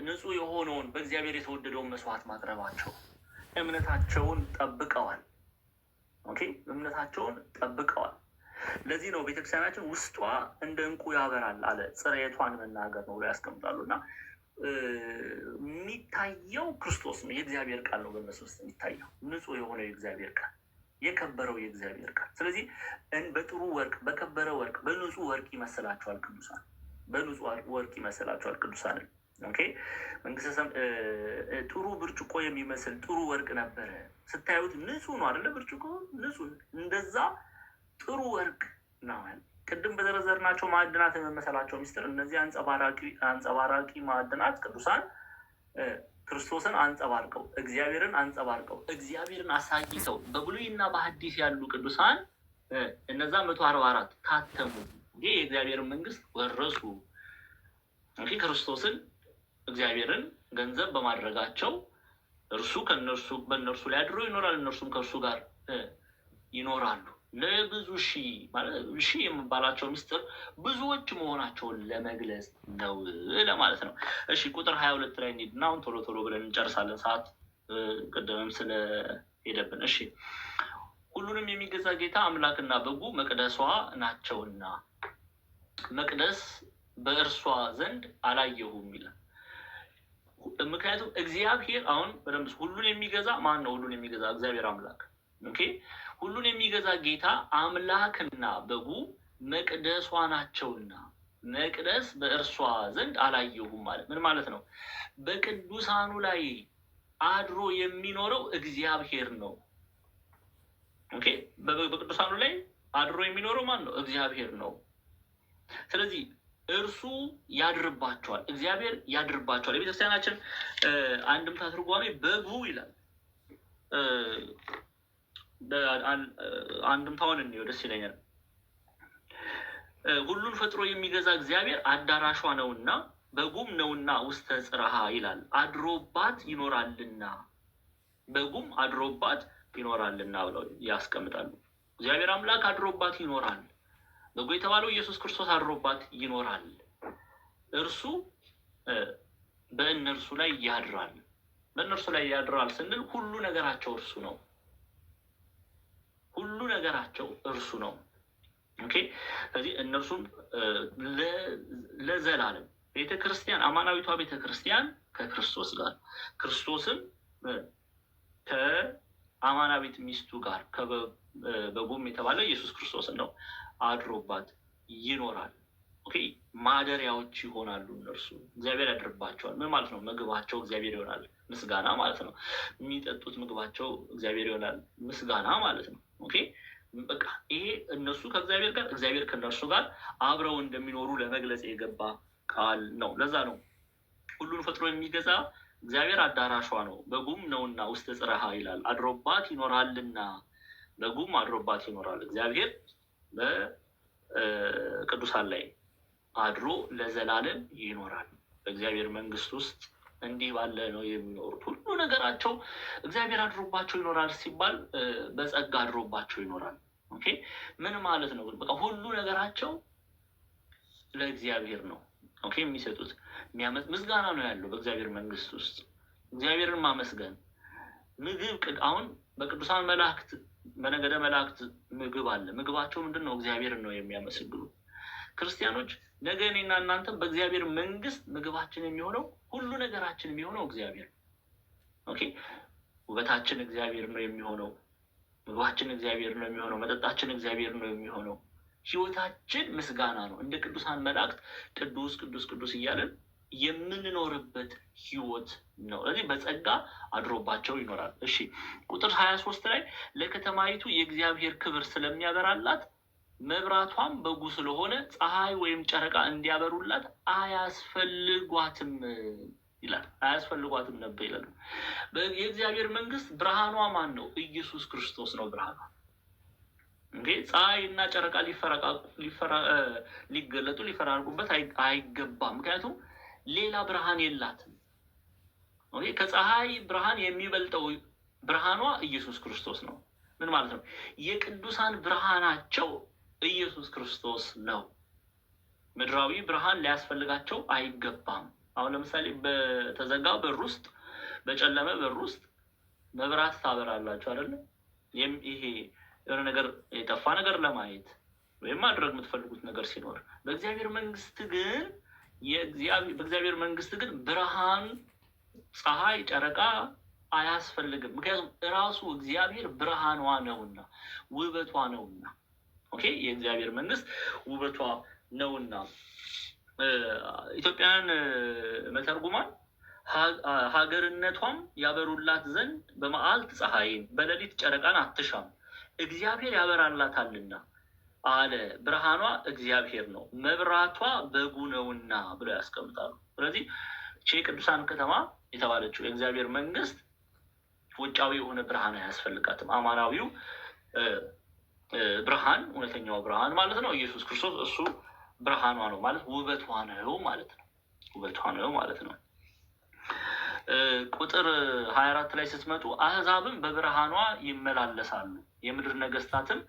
ንጹህ የሆነውን በእግዚአብሔር የተወደደውን መስዋዕት ማቅረባቸው እምነታቸውን ጠብቀዋል። ኦኬ እምነታቸውን ጠብቀዋል። ለዚህ ነው ቤተክርስቲያናችን ውስጧ እንደ ዕንቁ ያበራል አለ። ጽሬቷን መናገር ነው ብሎ ያስቀምጣሉ። እና የሚታየው ክርስቶስ ነው፣ የእግዚአብሔር ቃል ነው። በእነሱ ውስጥ የሚታየው ንጹህ የሆነው የእግዚአብሔር ቃል፣ የከበረው የእግዚአብሔር ቃል። ስለዚህ በጥሩ ወርቅ፣ በከበረ ወርቅ፣ በንጹህ ወርቅ ይመስላቸዋል ቅዱሳን። በንጹህ ወርቅ ይመስላቸዋል ቅዱሳንን። ኦኬ መንግስተ ጥሩ ብርጭቆ የሚመስል ጥሩ ወርቅ ነበረ። ስታዩት ንጹህ ነው አይደለ? ብርጭቆ ንጹህ፣ እንደዛ ጥሩ ወርቅ ነው። ቅድም በዘረዘርናቸው ማዕድናት የመመሰላቸው ሚስጥር እነዚህ አንጸባራቂ ማዕድናት ቅዱሳን ክርስቶስን አንጸባርቀው እግዚአብሔርን አሳይተው በብሉይና በሐዲስ ያሉ ቅዱሳን እነዛ 144 ታተሙ። ይህ የእግዚአብሔርን መንግስት ወረሱ። ክርስቶስን እግዚአብሔርን ገንዘብ በማድረጋቸው እርሱ በእነርሱ ላይ አድሮ ይኖራል፣ እነርሱም ከእርሱ ጋር ይኖራሉ። ለብዙ ሺህ የሚባላቸው ምስጢር ብዙዎች መሆናቸውን ለመግለጽ ነው ለማለት ነው። እሺ ቁጥር 22 ላይ እንሂድና አሁን ቶሎ ቶሎ ብለን እንጨርሳለን፣ ሰዓት ቅድምም ስለሄደብን። እሺ ሁሉንም የሚገዛ ጌታ አምላክና በጉ መቅደሷ ናቸውና መቅደስ በእርሷ ዘንድ አላየሁም ይላል። ምክንያቱም እግዚአብሔር አሁን በደንብ ሁሉን የሚገዛ ማን ነው? ሁሉን የሚገዛ እግዚአብሔር አምላክ። ኦኬ ሁሉን የሚገዛ ጌታ አምላክና በጉ መቅደሷ ናቸውና መቅደስ በእርሷ ዘንድ አላየሁም ማለት ምን ማለት ነው? በቅዱሳኑ ላይ አድሮ የሚኖረው እግዚአብሔር ነው። ኦኬ በቅዱሳኑ ላይ አድሮ የሚኖረው ማን ነው? እግዚአብሔር ነው። ስለዚህ እርሱ ያድርባቸዋል፣ እግዚአብሔር ያድርባቸዋል። የቤተክርስቲያናችን አንድምታ ትርጓሜ በጉ ይላል። አንድምታውን እንየው፣ ደስ ይለኛል። ሁሉን ፈጥሮ የሚገዛ እግዚአብሔር አዳራሿ ነውና በጉም ነውና ውስተ ጽርሃ ይላል። አድሮባት ይኖራልና በጉም አድሮባት ይኖራልና ብለው ያስቀምጣሉ። እግዚአብሔር አምላክ አድሮባት ይኖራል። በጉ የተባለው ኢየሱስ ክርስቶስ አድሮባት ይኖራል። እርሱ በእነርሱ ላይ ያድራል። በእነርሱ ላይ ያድራል ስንል ሁሉ ነገራቸው እርሱ ነው። ሁሉ ነገራቸው እርሱ ነው። ኦኬ ስለዚህ እነርሱም ለዘላለም ቤተክርስቲያን አማናዊቷ ቤተክርስቲያን ከክርስቶስ ጋር ክርስቶስም ከአማናዊት ሚስቱ ጋር በጉም የተባለው ኢየሱስ ክርስቶስን ነው አድሮባት ይኖራል። ኦኬ ማደሪያዎች ይሆናሉ። እነርሱ እግዚአብሔር ያድርባቸዋል። ምን ማለት ነው? ምግባቸው እግዚአብሔር ይሆናል፣ ምስጋና ማለት ነው። የሚጠጡት ምግባቸው እግዚአብሔር ይሆናል፣ ምስጋና ማለት ነው። ኦኬ በቃ ይሄ እነሱ ከእግዚአብሔር ጋር እግዚአብሔር ከእነርሱ ጋር አብረው እንደሚኖሩ ለመግለጽ የገባ ቃል ነው። ለዛ ነው ሁሉን ፈጥሮ የሚገዛ እግዚአብሔር አዳራሿ ነው በጉም ነውና ውስተ ጽርሃ ይላል። አድሮባት ይኖራልና በጉም አድሮባት ይኖራል። እግዚአብሔር በቅዱሳን ላይ አድሮ ለዘላለም ይኖራል። በእግዚአብሔር መንግስት ውስጥ እንዲህ ባለ ነው የሚኖሩት። ሁሉ ነገራቸው እግዚአብሔር አድሮባቸው ይኖራል ሲባል በጸጋ አድሮባቸው ይኖራል። ኦኬ ምን ማለት ነው? በቃ ሁሉ ነገራቸው ለእግዚአብሔር ነው። ኦኬ የሚሰጡት ምስጋና ነው ያለው በእግዚአብሔር መንግስት ውስጥ እግዚአብሔርን ማመስገን። ምግብ አሁን በቅዱሳን መላእክት በነገደ መላእክት ምግብ አለ። ምግባቸው ምንድን ነው? እግዚአብሔርን ነው የሚያመሰግኑ። ክርስቲያኖች ነገ እኔና እናንተም በእግዚአብሔር መንግስት ምግባችን የሚሆነው ሁሉ ነገራችን የሚሆነው እግዚአብሔር። ኦኬ ውበታችን እግዚአብሔር ነው የሚሆነው፣ ምግባችን እግዚአብሔር ነው የሚሆነው፣ መጠጣችን እግዚአብሔር ነው የሚሆነው። ህይወታችን ምስጋና ነው። እንደ ቅዱሳን መላእክት ቅዱስ ቅዱስ ቅዱስ እያለን የምንኖርበት ህይወት ነው። ስለዚህ በጸጋ አድሮባቸው ይኖራል። እሺ ቁጥር 23 ላይ ለከተማይቱ የእግዚአብሔር ክብር ስለሚያበራላት መብራቷም በጉ ስለሆነ ፀሐይ ወይም ጨረቃ እንዲያበሩላት አያስፈልጓትም ይላል። አያስፈልጓትም ነበር ይላል። የእግዚአብሔር መንግስት ብርሃኗ ማን ነው? ኢየሱስ ክርስቶስ ነው ብርሃኗ። እንግዲህ ፀሐይ እና ጨረቃ ሊገለጡ ሊፈራርቁበት አይገባም። ምክንያቱም ሌላ ብርሃን የላትም። ከፀሐይ ብርሃን የሚበልጠው ብርሃኗ ኢየሱስ ክርስቶስ ነው። ምን ማለት ነው? የቅዱሳን ብርሃናቸው ኢየሱስ ክርስቶስ ነው። ምድራዊ ብርሃን ሊያስፈልጋቸው አይገባም። አሁን ለምሳሌ በተዘጋ በር ውስጥ በጨለመ በር ውስጥ መብራት ታበራላችሁ አይደለ? ይሄ የሆነ ነገር የጠፋ ነገር ለማየት ወይም ማድረግ የምትፈልጉት ነገር ሲኖር፣ በእግዚአብሔር መንግስት ግን በእግዚአብሔር መንግስት ግን ብርሃን ፀሐይ ጨረቃ አያስፈልግም። ምክንያቱም እራሱ እግዚአብሔር ብርሃኗ ነውና ውበቷ ነውና። ኦኬ የእግዚአብሔር መንግስት ውበቷ ነውና። ኢትዮጵያን መተርጉማን ሀገርነቷም ያበሩላት ዘንድ በመዓልት ፀሐይን በሌሊት ጨረቃን አትሻም፣ እግዚአብሔር ያበራላታልና አለ። ብርሃኗ እግዚአብሔር ነው፣ መብራቷ በጉ ነውና ብለው ያስቀምጣሉ። ስለዚህ ቅዱሳን ከተማ የተባለችው የእግዚአብሔር መንግስት ውጫዊ የሆነ ብርሃን አያስፈልጋትም። አማናዊው ብርሃን እውነተኛው ብርሃን ማለት ነው ኢየሱስ ክርስቶስ፣ እሱ ብርሃኗ ነው ማለት ውበቷ ነው ማለት ነው። ውበቷ ነው ማለት ነው። ቁጥር 24 ላይ ስትመጡ አህዛብም በብርሃኗ ይመላለሳሉ፣ የምድር ነገስታትም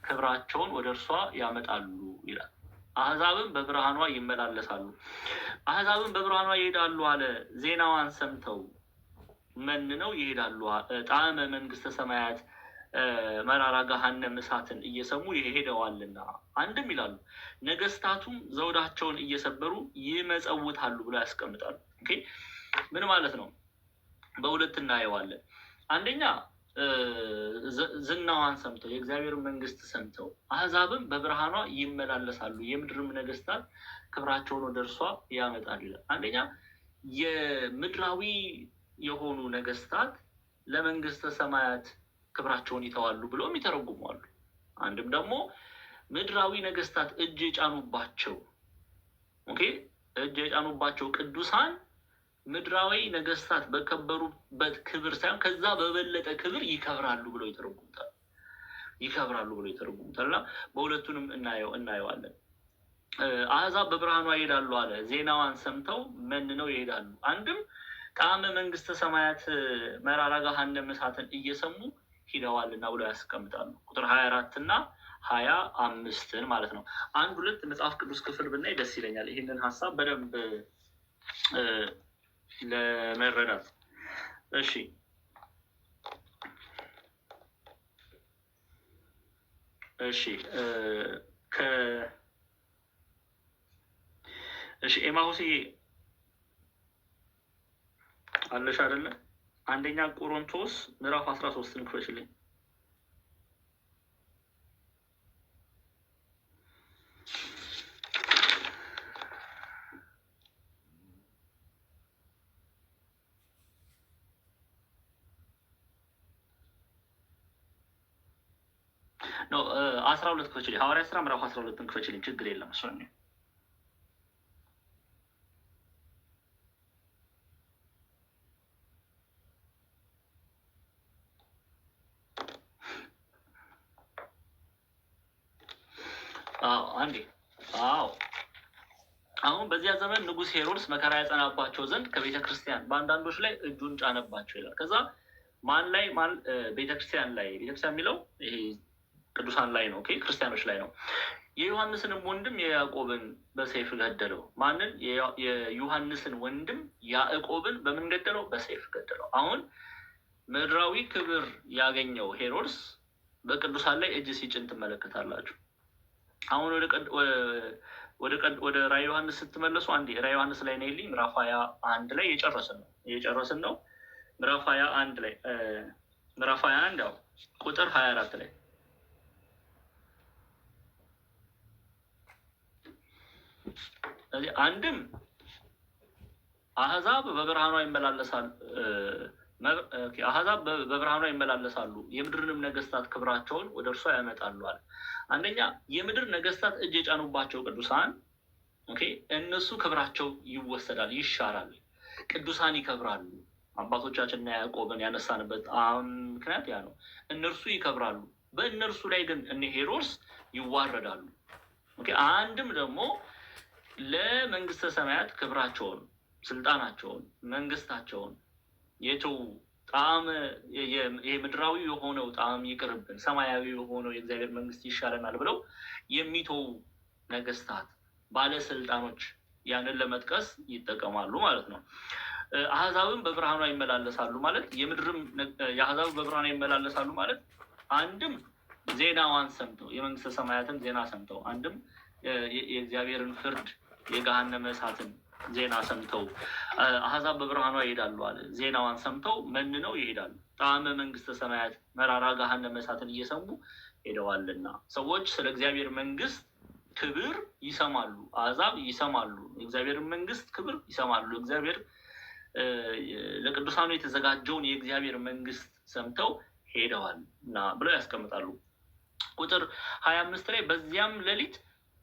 ክብራቸውን ወደ እርሷ ያመጣሉ ይላል። አህዛብም በብርሃኗ ይመላለሳሉ። አህዛብም በብርሃኗ ይሄዳሉ አለ። ዜናዋን ሰምተው መንነው ይሄዳሉ። ጣዕመ መንግስተ ሰማያት መራራ ገሃነመ እሳትን እየሰሙ ይሄደዋልና። አንድም ይላሉ ነገስታቱም ዘውዳቸውን እየሰበሩ ይመጸውታሉ ብሎ ያስቀምጣሉ። ምን ማለት ነው? በሁለት እናየዋለን። አንደኛ ዝናዋን ሰምተው የእግዚአብሔር መንግስት ሰምተው አህዛብም በብርሃኗ ይመላለሳሉ፣ የምድርም ነገስታት ክብራቸውን ወደ እርሷ ያመጣሉ ይላል። አንደኛ የምድራዊ የሆኑ ነገስታት ለመንግስተ ሰማያት ክብራቸውን ይተዋሉ ብሎም ይተረጉማሉ። አንድም ደግሞ ምድራዊ ነገስታት እጅ የጫኑባቸው እጅ የጫኑባቸው ቅዱሳን ምድራዊ ነገስታት በከበሩበት ክብር ሳይሆን ከዛ በበለጠ ክብር ይከብራሉ ብሎ ይተረጉሙታል። እና በሁለቱንም እናየዋለን። አህዛብ በብርሃኗ ይሄዳሉ አለ። ዜናዋን ሰምተው መንነው ይሄዳሉ። አንድም ጣዕመ መንግስተ ሰማያት መራራ ገሃነመ እሳትን እየሰሙ ሂደዋልና ብሎ ያስቀምጣሉ። ቁጥር 24 እና 25 ማለት ነው። አንድ ሁለት መጽሐፍ ቅዱስ ክፍል ብናይ ደስ ይለኛል፣ ይህንን ሀሳብ በደንብ ለመረዳት። እሺ ኤማሁሴ አለሽ አይደለ? አንደኛ ቆሮንቶስ ምዕራፍ 13 ክፈችልኝ። ነው 12 ክፈችልኝ። ሐዋርያት ሥራ ምዕራፍ 12 ክፈችልኝ። ችግር የለም እሱ ነው። አንዴ አሁን በዚያ ዘመን ንጉሥ ሄሮድስ መከራ ያጸናባቸው ዘንድ ከቤተ ክርስቲያን በአንዳንዶች ላይ እጁን ጫነባቸው ይላል። ከዛ ማን ላይ ቤተክርስቲያን የሚለው ይሄ ቅዱሳን ላይ ነው። ክርስቲያኖች ላይ ነው። የዮሐንስንም ወንድም የያዕቆብን በሰይፍ ገደለው። ማንን? የዮሐንስን ወንድም ያዕቆብን በምን ገደለው? በሰይፍ ገደለው። አሁን ምድራዊ ክብር ያገኘው ሄሮድስ በቅዱሳን ላይ እጅ ሲጭን ትመለከታላችሁ። አሁን ወደ ራዕየ ዮሐንስ ስትመለሱ አንዴ ራዕየ ዮሐንስ ላይ ነው ይልኝ ምዕራፍ 21 ላይ የጨረስን ነው። ምዕራፍ 21 ላይ ምዕራፍ 21 ያው ቁጥር 24 ላይ አንድም አህዛብ በብርሃኗ ይመላለሳሉ፣ የምድርንም ነገስታት ክብራቸውን ወደ እርሷ ያመጣሉ አለ። አንደኛ የምድር ነገስታት እጅ የጫኑባቸው ቅዱሳን እነሱ ክብራቸው ይወሰዳል፣ ይሻራል። ቅዱሳን ይከብራሉ። አባቶቻችንና ያዕቆብን ያነሳንበት ምክንያት ያ ነው። እነርሱ ይከብራሉ፣ በእነርሱ ላይ ግን እነ ሄሮድስ ይዋረዳሉ። አንድም ደግሞ ለመንግስተ ሰማያት ክብራቸውን፣ ስልጣናቸውን፣ መንግስታቸውን የተው ጣዕም የምድራዊ የሆነው ጣዕም ይቅርብን፣ ሰማያዊ የሆነው የእግዚአብሔር መንግስት ይሻለናል ብለው የሚተው ነገስታት፣ ባለስልጣኖች ያንን ለመጥቀስ ይጠቀማሉ ማለት ነው። አህዛብም በብርሃኗ ይመላለሳሉ ማለት የአህዛብ በብርሃኗ ይመላለሳሉ ማለት አንድም ዜናዋን ሰምተው የመንግስተ ሰማያትን ዜና ሰምተው፣ አንድም የእግዚአብሔርን ፍርድ የገሃነመ እሳትን ዜና ሰምተው አህዛብ በብርሃኗ ይሄዳሉ አለ። ዜናዋን ሰምተው መንነው ይሄዳሉ። ጣዕመ መንግስተ ሰማያት መራራ ገሃነመ እሳትን እየሰሙ ሄደዋልና። ሰዎች ስለ እግዚአብሔር መንግስት ክብር ይሰማሉ፣ አህዛብ ይሰማሉ። የእግዚአብሔርን መንግስት ክብር ይሰማሉ። እግዚአብሔር ለቅዱሳኑ የተዘጋጀውን የእግዚአብሔር መንግስት ሰምተው ሄደዋል እና ብለው ያስቀምጣሉ። ቁጥር 25 ላይ በዚያም ሌሊት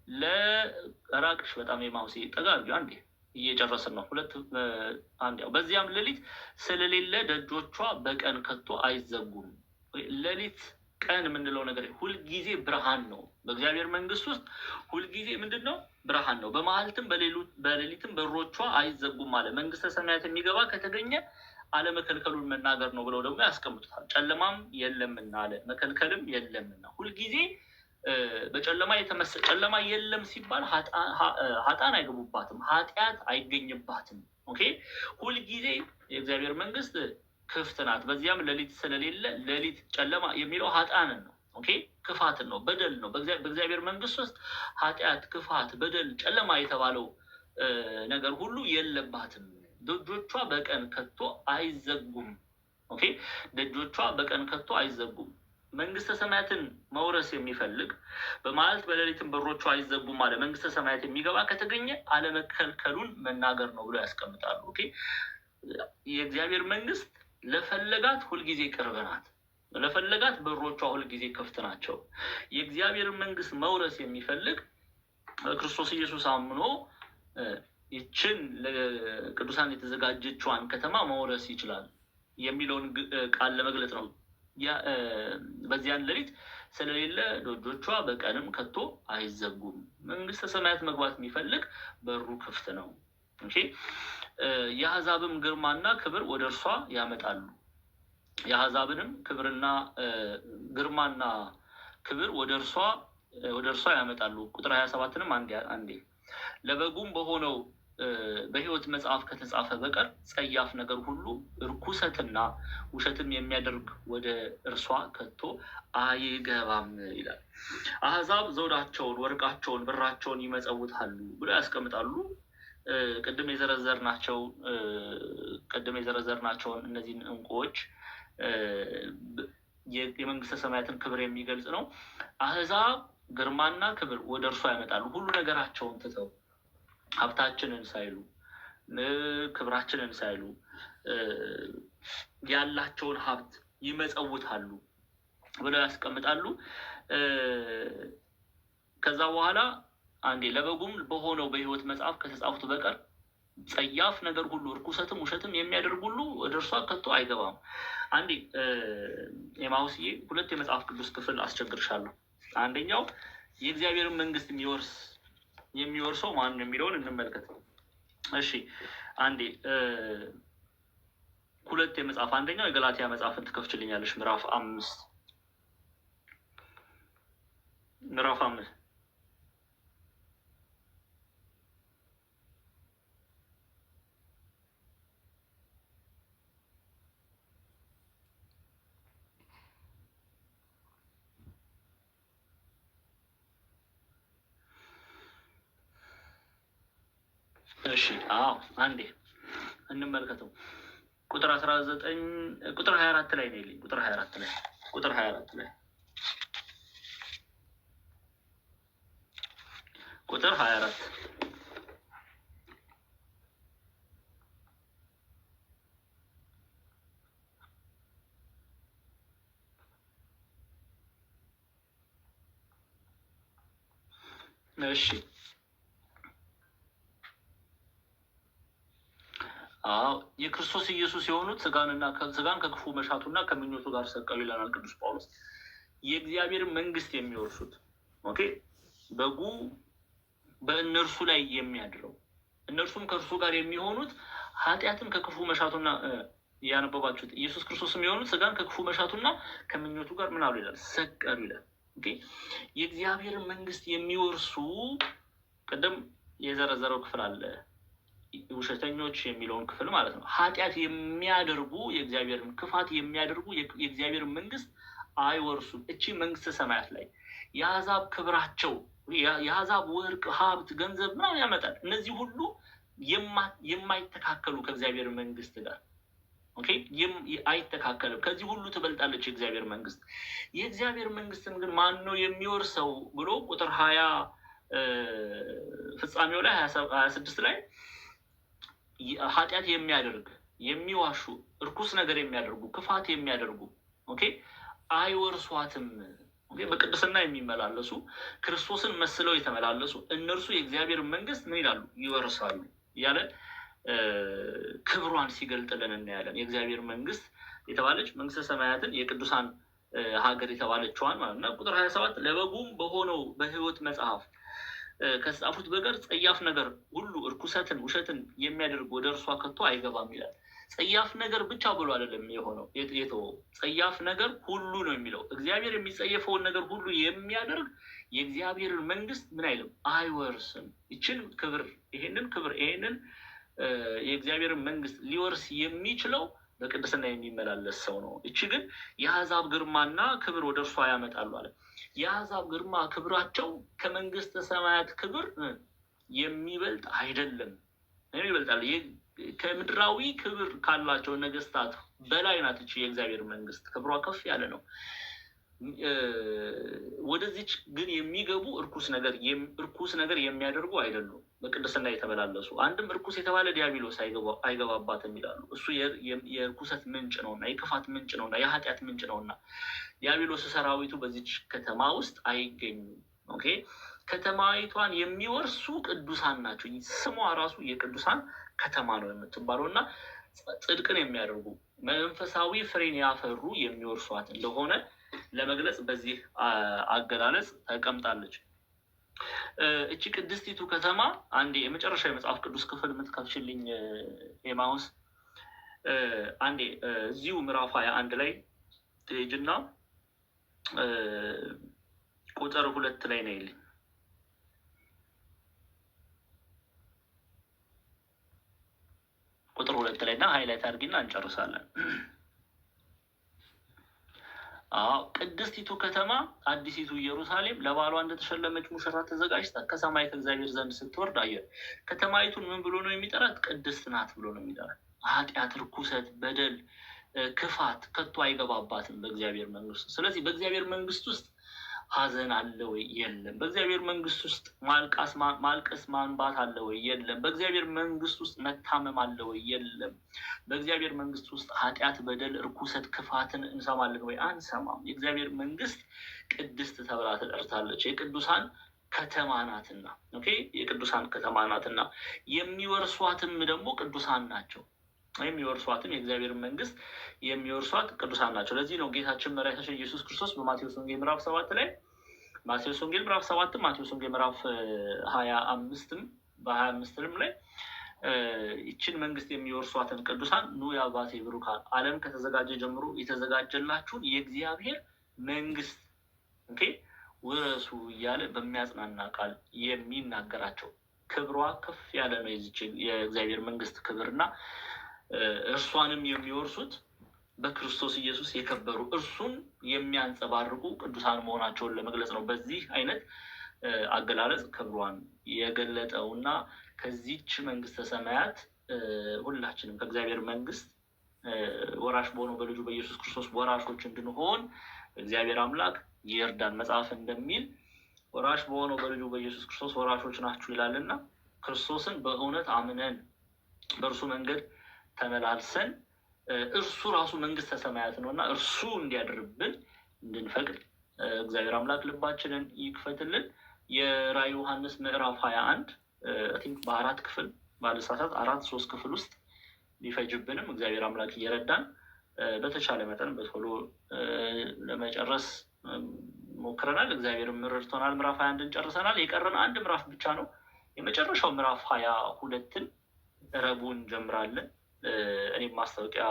ለራቅሽ በጣም የማውሲ ጠጋርጊ አንዴ እየጨረስን ነው። በዚያም ሌሊት ስለሌለ ደጆቿ በቀን ከቶ አይዘጉም። ሌሊት ቀን የምንለው ነገር ሁልጊዜ ብርሃን ነው። በእግዚአብሔር መንግስት ውስጥ ሁልጊዜ ምንድን ነው? ብርሃን ነው። በመዓልትም በሌሊትም በሮቿ አይዘጉም አለ። መንግስተ ሰማያት የሚገባ ከተገኘ አለመከልከሉን መናገር ነው ብለው ደግሞ ያስቀምጡታል። ጨለማም የለምና አለ፣ መከልከልም የለምና። ሁልጊዜ በጨለማ ጨለማ የለም ሲባል ኃጥአን አይገቡባትም፣ ኃጢአት አይገኝባትም። ኦኬ። ሁልጊዜ የእግዚአብሔር መንግስት ክፍት ናት። በዚያም ሌሊት ስለሌለ ሌሊት ጨለማ የሚለው ኃጥአንን ነው። ኦኬ። ክፋትን ነው፣ በደል ነው። በእግዚአብሔር መንግስት ውስጥ ኃጢአት፣ ክፋት፣ በደል፣ ጨለማ የተባለው ነገር ሁሉ የለባትም። ደጆቿ በቀን ከቶ አይዘጉም። ኦኬ። ደጆቿ በቀን ከቶ አይዘጉም። መንግስተ ሰማያትን መውረስ የሚፈልግ በመዓልት በሌሊትም በሮቿ አይዘጉም አለ። መንግስተ ሰማያት የሚገባ ከተገኘ አለመከልከሉን መናገር ነው ብሎ ያስቀምጣሉ። ኦኬ። የእግዚአብሔር መንግስት ለፈለጋት ሁልጊዜ ቅርብ ናት። ለፈለጋት በሮቿ ሁልጊዜ ክፍት ናቸው። የእግዚአብሔር መንግስት መውረስ የሚፈልግ ክርስቶስ ኢየሱስ አምኖ ይችን ለቅዱሳን የተዘጋጀችዋን ከተማ መውረስ ይችላል የሚለውን ቃል ለመግለጽ ነው። በዚያን ሌሊት ስለሌለ ደጆቿ በቀንም ከቶ አይዘጉም። መንግስተ ሰማያት መግባት የሚፈልግ በሩ ክፍት ነው። ኦኬ። የአሕዛብም ግርማና ክብር ወደ እርሷ ያመጣሉ። የአሕዛብንም ክብርና ግርማና ክብር ወደ እርሷ ያመጣሉ። ቁጥር 27ንም አንዴ ለበጉም በሆነው በሕይወት መጽሐፍ ከተጻፈ በቀር ጸያፍ ነገር ሁሉ ርኩሰትና ውሸትም የሚያደርግ ወደ እርሷ ከቶ አይገባም ይላል። አሕዛብ ዘውዳቸውን፣ ወርቃቸውን፣ ብራቸውን ይመጸውታሉ ብሎ ያስቀምጣሉ። ቅድም የዘረዘርናቸውን እነዚህን እንቁዎች የመንግስተ ሰማያትን ክብር የሚገልጽ ነው። አሕዛብ ግርማና ክብር ወደ እርሷ ያመጣሉ። ሁሉ ነገራቸውን ትተው ሀብታችንን ሳይሉ ክብራችንን ሳይሉ ያላቸውን ሀብት ይመጸውታሉ ብለው ያስቀምጣሉ። ከዛ በኋላ አንዴ ለበጉም በሆነው በሕይወት መጽሐፍ ከተጻፉት በቀር ጸያፍ ነገር ሁሉ ርኩሰትም ውሸትም የሚያደርግ ሁሉ ወደ እርሷ ከቶ አይገባም። አንዴ የማውስዬ 2 የመጽሐፍ ቅዱስ ክፍል አስቸግርሻለሁ። አንደኛው የእግዚአብሔርን መንግስት የሚወርሰው ማን ነው የሚለውን እንመልከት። እሺ አንዴ 2 የመጽሐፍ አንደኛው የገላትያ መጽሐፍን ትከፍችልኛለሽ። ምዕራፍ 5 እሺ አንዴ እንመልከተው። ቁጥር 19 ቁጥር 24 ላይ ነው ይልኝ። ቁጥር 24 እሺ የክርስቶስ ኢየሱስ የሆኑት ስጋን ከክፉ መሻቱና ከምኞቱ ጋር ሰቀሉ ይለናል ቅዱስ ጳውሎስ። የእግዚአብሔር መንግስት የሚወርሱት ኦኬ፣ በጉ በእነርሱ ላይ የሚያድረው እነርሱም ከእርሱ ጋር የሚሆኑት ኃጢአትን ከክፉ መሻቱና ያነበባችሁት ኢየሱስ ክርስቶስ የሚሆኑት ስጋን ከክፉ መሻቱና ከምኞቱ ጋር ምን አሉ ይላል? ሰቀሉ ይላል። ኦኬ፣ የእግዚአብሔር መንግስት የሚወርሱ ቅድም የዘረዘረው ክፍል አለ፣ ውሸተኞች የሚለውን ክፍል ማለት ነው። ኃጢአት የሚያደርጉ የእግዚአብሔርን ክፋት የሚያደርጉ የእግዚአብሔር መንግስት አይወርሱም። እቺ መንግስተ ሰማያት ላይ የአሕዛብ ክብራቸው የአሕዛብ ወርቅ፣ ሀብት፣ ገንዘብ ምናምን ያመጣል። እነዚህ ሁሉ የማይተካከሉ ከእግዚአብሔር መንግስት ጋር ኦኬ፣ አይተካከልም። ከዚህ ሁሉ ትበልጣለች የእግዚአብሔር መንግስት። የእግዚአብሔር መንግስትን ግን ማን ነው የሚወርሰው ብሎ ቁጥር 20 ፍጻሜው ላይ 26 ላይ ኃጢአት የሚያደርግ የሚዋሹ፣ እርኩስ ነገር የሚያደርጉ፣ ክፋት የሚያደርጉ ኦኬ አይወርሷትም። ኦኬ፣ በቅድስና የሚመላለሱ ክርስቶስን መስለው የተመላለሱ እነርሱ የእግዚአብሔር መንግስት ምን ይላሉ? ይወርሳሉ እያለ ክብሯን ሲገልጥልን እናያለን። የእግዚአብሔር መንግስት የተባለች መንግስተ ሰማያትን የቅዱሳን ሀገር የተባለችዋን ማለት እና ቁጥር 27 ለበጉም በሆነው በሕይወት መጽሐፍ ከጻፉት በቀር ጸያፍ ነገር ሁሉ እርኩሰትን፣ ውሸትን የሚያደርግ ወደ እርሷ ከቶ አይገባም ይላል። ጸያፍ ነገር ብቻ ብሎ አይደለም የሆነው የተወው፣ ጸያፍ ነገር ሁሉ ነው የሚለው። እግዚአብሔር የሚጸየፈውን ነገር ሁሉ የሚያደርግ የእግዚአብሔርን መንግስት ምን አይልም አይወርስም። ይችን ክብር ይሄንን የእግዚአብሔርን መንግስት ሊወርስ የሚችለው በቅድስና የሚመላለስ ሰው ነው። እቺ ግን የአሕዛብ ግርማና ክብር ወደ እርሷ ያመጣሉ አለ። የአሕዛብ ግርማ ክብራቸው ከመንግስተ ሰማያት ክብር የሚበልጥ አይደለም። ይበልጣል። ከምድራዊ ክብር ካላቸው ነገስታት በላይ ናት። እቺ የእግዚአብሔር መንግስት ክብሯ ከፍ ያለ ነው። ወደዚች ግን የሚገቡ እርኩስ ነገር የሚያደርጉ አይደሉም፣ በቅድስና የተመላለሱ። አንድም እርኩስ የተባለ ዲያብሎስ አይገባባትም ይላሉ። እሱ የእርኩሰት ምንጭ ነውና፣ የክፋት ምንጭ ነውና፣ የኃጢአት ምንጭ ነውና ዲያብሎስ ሰራዊቱ በዚች ከተማ ውስጥ አይገኙም። ኦኬ፣ ከተማይቷን የሚወርሱ ቅዱሳን ናቸው። ስሟ ራሱ የቅዱሳን ከተማ ነው የምትባለው እና ጽድቅን የሚያደርጉ መንፈሳዊ ፍሬን ያፈሩ የሚወርሷት እንደሆነ ለመግለጽ በዚህ አገላለጽ ተቀምጣለች። እቺ ቅድስቲቱ ከተማ አንዴ የመጨረሻ የመጽሐፍ ቅዱስ ክፍል የምትከፍችልኝ ኤማውስ፣ አንዴ እዚሁ ምዕራፍ 21 ላይ ትሄጂና ቁጥር 2 ላይ ነው ይልኝ። ቁጥር 2 ላይ እና ሃይላይት አድርጊና እንጨርሳለን። ቅድስቲቱ ከተማ አዲሲቱ ኢየሩሳሌም ለባሏ እንደተሸለመች ሙሽራ ተዘጋጅታ ከሰማይ ከእግዚአብሔር ዘንድ ስትወርድ አየ። ከተማይቱን ምን ብሎ ነው የሚጠራት? ቅድስት ናት ብሎ ነው የሚጠራት። ኃጢአት፣ ርኩሰት፣ በደል፣ ክፋት ከቶ አይገባባትም በእግዚአብሔር መንግስት። ስለዚህ በእግዚአብሔር መንግስት ውስጥ ሐዘን አለ ወይ? የለም። በእግዚአብሔር መንግስት ውስጥ ማልቀስ ማንባት አለ ወይ? የለም። በእግዚአብሔር መንግስት ውስጥ መታመም አለ ወይ? የለም። በእግዚአብሔር መንግስት ውስጥ ኃጢአት፣ በደል፣ እርኩሰት፣ ክፋትን እንሰማለን ወይ? አንሰማም። የእግዚአብሔር መንግስት ቅድስት ተብላ ተጠርታለች። የቅዱሳን ከተማ ናትና፣ ኦኬ፣ የቅዱሳን ከተማ ናትና የሚወርሷትም ደግሞ ቅዱሳን ናቸው። የሚወርሷትም የእግዚአብሔር መንግስት የሚወርሷት ቅዱሳን ናቸው። ለዚህ ነው ጌታችን መድኃኒታችን ኢየሱስ ክርስቶስ በማቴዎስ ወንጌል ምዕራፍ 7 ላይ ማቴዎስ ወንጌል ምዕራፍ 7 ማቴዎስ ወንጌል ምዕራፍ 25 በ25 ላይ ይችን መንግስት የሚወርሷትን ቅዱሳን ኑ የአባቴ ብሩካን ዓለም ከተዘጋጀ ጀምሮ የተዘጋጀላችሁን የእግዚአብሔር መንግስት ውረሱ እያለ በሚያጽናና ቃል የሚናገራቸው ክብሯ ከፍ ያለ ነው። የዚች የእግዚአብሔር መንግስት ክብርና እርሷንም የሚወርሱት በክርስቶስ ኢየሱስ የከበሩ እርሱን የሚያንጸባርቁ ቅዱሳን መሆናቸውን ለመግለጽ ነው። በዚህ አይነት አገላለጽ ክብሯን የገለጠውና ከዚች መንግስተ ሰማያት ሁላችንም ከእግዚአብሔር መንግስት ወራሽ በሆነው በልጁ በኢየሱስ ክርስቶስ ወራሾች እንድንሆን እግዚአብሔር አምላክ ይርዳን። መጽሐፍ እንደሚል ወራሽ በሆነው በልጁ በኢየሱስ ክርስቶስ ወራሾች ናችሁ ይላልና ክርስቶስን በእውነት አምነን በእርሱ መንገድ ተመላልሰን እርሱ ራሱ መንግስተ ሰማያት ነው እና እርሱ እንዲያድርብን እንድንፈቅድ እግዚአብሔር አምላክ ልባችንን ይክፈትልን። የራዕየ ዮሐንስ ምዕራፍ 21 በ4 ክፍል ባለሳሳት 4-3 ክፍል ውስጥ ሊፈጅብንም እግዚአብሔር አምላክ እየረዳን በተቻለ መጠን በቶሎ ለመጨረስ ሞክረናል። እግዚአብሔርም ረድቶናል። ምዕራፍ 21ን ጨርሰናል። የቀረን አንድ ምዕራፍ ብቻ ነው። የመጨረሻው ምዕራፍ 22ን ረቡዕ እንጀምራለን። እኔም ማስታወቂያ